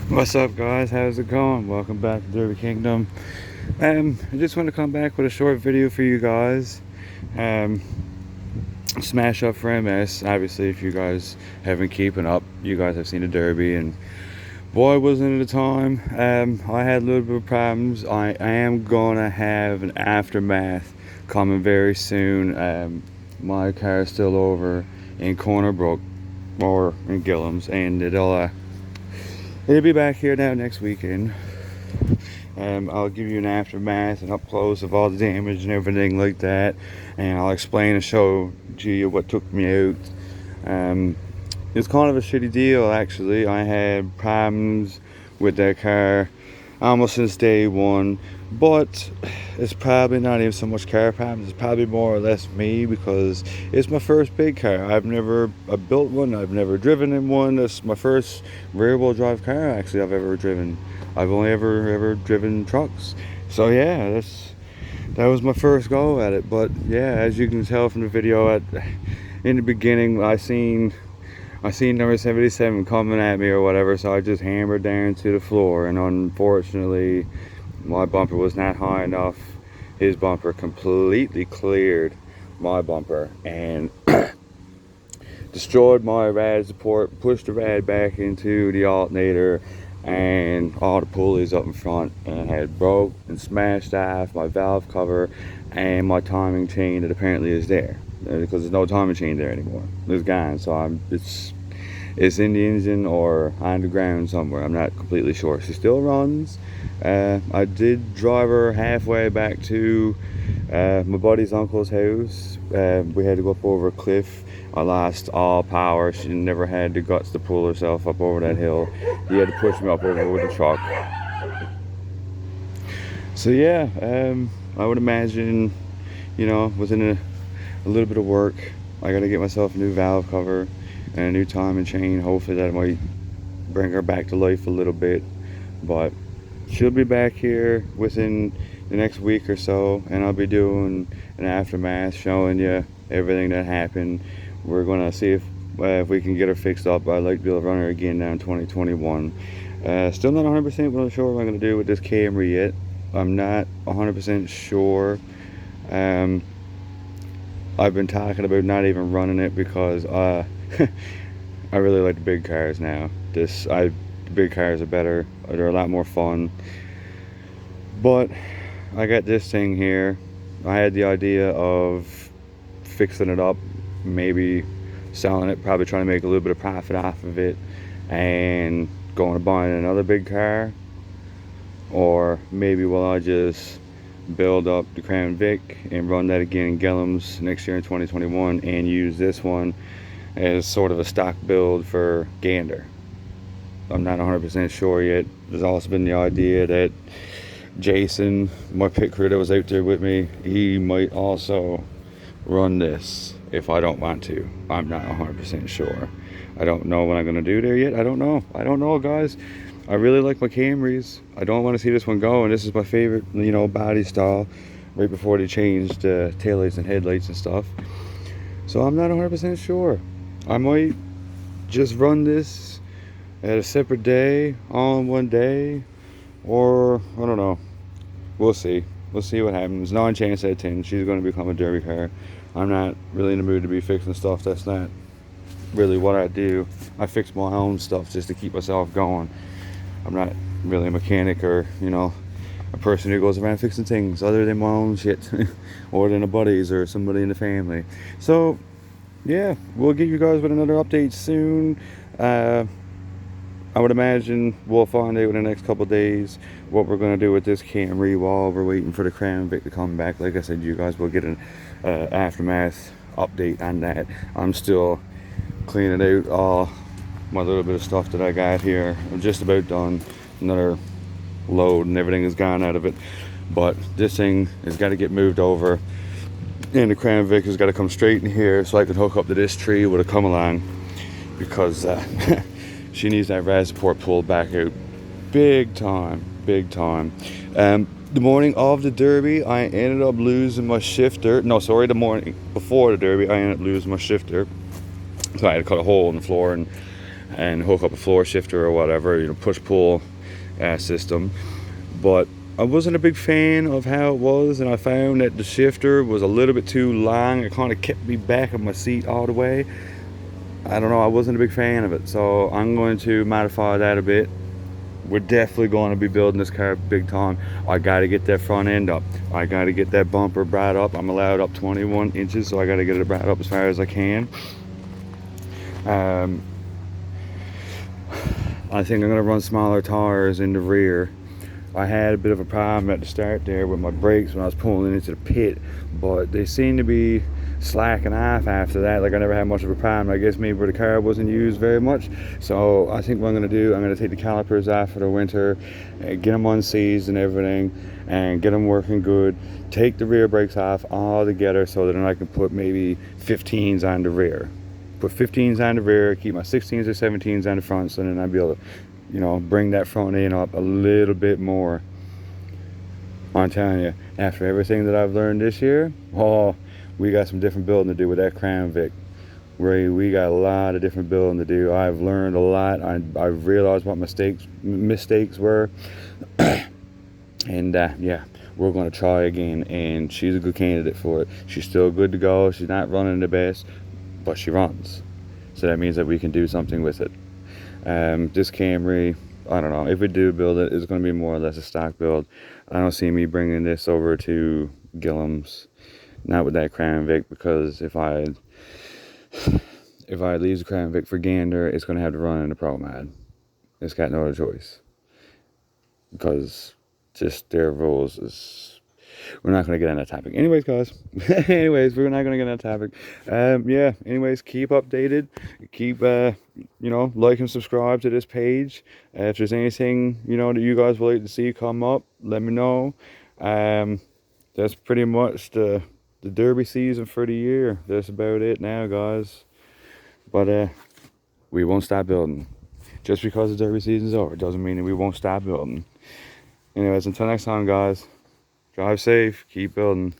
What's up, guys? How's it going? Welcome back to Derby Kingdom. I just want to come back with a short video for you guys. Um, Smash up for MS. Obviously, if you guys haven't keeping up, you guys have seen the Derby, and boy, wasn't it a time. I had a little bit of problems. I am gonna have an aftermath coming very soon. My car is still over in Corner Brook or in Gillums, and it'll be back here now next weekend. I'll give you an aftermath and up close of all the damage and everything like that, and I'll explain and show you what took me out. It's kind of a shitty deal, actually. I had problems with that car almost since day one, but it's probably not even so much car problems. It's probably more or less me, because it's my first big car. I built one. I've never driven in one. It's my first rear-wheel drive car actually I've ever driven. I've only ever driven trucks. So yeah, that was my first go at it. But yeah, as you can tell from the video, in the beginning I seen number 77 coming at me or whatever, so I just hammered down to the floor, and unfortunately my bumper was not high enough. His bumper completely cleared my bumper and destroyed my rad support, pushed the rad back into the alternator and all the pulleys up in front, and had broke and smashed off my valve cover and my timing chain that apparently is there, because there's no timing chain there anymore. It's gone. So it's in the engine or on the ground somewhere. I'm not completely sure. She still runs. I did drive her halfway back to my buddy's uncle's house. We had to go up over a cliff. I lost all power. She never had the guts to pull herself up over that hill. He had to push me up over with the truck. So yeah, I would imagine, within a little bit of work, I gotta get myself a new valve cover and a new timing chain. Hopefully that might bring her back to life a little bit. But she'll be back here within the next week or so, and I'll be doing an aftermath showing you everything that happened. We're gonna see if we can get her fixed up. I'd like to be able to run her again now in 2021. Still not 100% really sure what I'm gonna do with this Camry yet. I'm not 100% sure. I've been talking about not even running it because I really like the big cars now. The big cars are better. They're a lot more fun. But I got this thing here. I had the idea of fixing it up, maybe selling it, probably trying to make a little bit of profit off of it, and going to buying another big car. Or maybe will I just build up the Crown Vic and run that again in Gillums next year in 2021, and use this one as sort of a stock build for Gander. I'm not 100% sure yet. There's also been the idea that Jason, my pit crew that was out there with me, he might also run this if I don't want to. I'm not 100% sure. I don't know what I'm going to do there yet. I don't know, guys. I really like my Camrys. I don't want to see this one go, and this is my favorite, body style, right before they changed taillights and headlights and stuff. So I'm not 100% sure. I might just run this at a separate day, all in one day, or I don't know. We'll see. We'll see what happens. 9 chance out of 10, she's going to become a derby car. I'm not really in the mood to be fixing stuff. That's not really what I do. I fix my own stuff just to keep myself going. I'm not really a mechanic or, a person who goes around fixing things other than my own shit or than a buddy's or somebody in the family. So yeah, we'll get you guys with another update soon. I would imagine we'll find out in the next couple days what we're going to do with this Camry while we're waiting for the Crown Vic to come back. Like I said, you guys will get an aftermath update on that. I'm still cleaning out all my little bit of stuff that I got here. I'm just about done. Another load and everything is gone out of it. But this thing has got to get moved over, and the Crown Vic has got to come straight in here so I can hook up to this tree with a come along, because she needs that rad support pulled back out big time. The morning of the Derby, I ended up losing my shifter. No, sorry, the morning before the Derby, I ended up losing my shifter. So I had to cut a hole in the floor and and hook up a floor shifter or whatever, you know, push-pull system. But I wasn't a big fan of how it was, and I found that the shifter was a little bit too long. It kind of kept me back of my seat all the way. I don't know, I wasn't a big fan of it, so I'm going to modify that a bit. We're definitely going to be building this car big time. I got to get that front end up. I got to get that bumper brought up. I'm allowed up 21 inches, so I got to get it brought up as far as I can. I think I'm going to run smaller tires in the rear. I had a bit of a problem at the start there with my brakes when I was pulling into the pit, but they seem to be slacking off after that. Like, I never had much of a problem. I guess maybe where the car wasn't used very much. So I think what I'm going to do, I'm going to take the calipers off for the winter, get them unseized and everything, and get them working good. Take the rear brakes off all together so that then I can put maybe 15s on the rear. Put 15s on the rear, keep my 16s or 17s on the front, so then I'll be able to, you know, bring that front end up a little bit more. I'm telling you, after everything that I've learned this year, oh, we got some different building to do with that Crown Vic. We got a lot of different building to do. I've learned a lot. I realized what mistakes were. And yeah, we're going to try again, and she's a good candidate for it. She's still good to go. She's not running the best, but she runs. So that means that we can do something with it. This Camry, I don't know, if we do build it, it's going to be more or less a stock build. I don't see me bringing this over to Gillam's, not with that Crown Vic, because if I leave the Crown Vic for Gander, it's going to have to run in the Pro Mod. It's got no other choice, because just their rules is... We're not going to get on that topic. Anyways, guys. Anyways, we're not going to get on that topic. Yeah, anyways, keep updated. Keep, you know, like and subscribe to this page. If there's anything, you know, that you guys would like to see come up, let me know. That's pretty much the derby season for the year. That's about it now, guys. But we won't stop building. Just because the derby season's over doesn't mean that we won't stop building. Anyways, until next time, guys. Drive safe, keep building.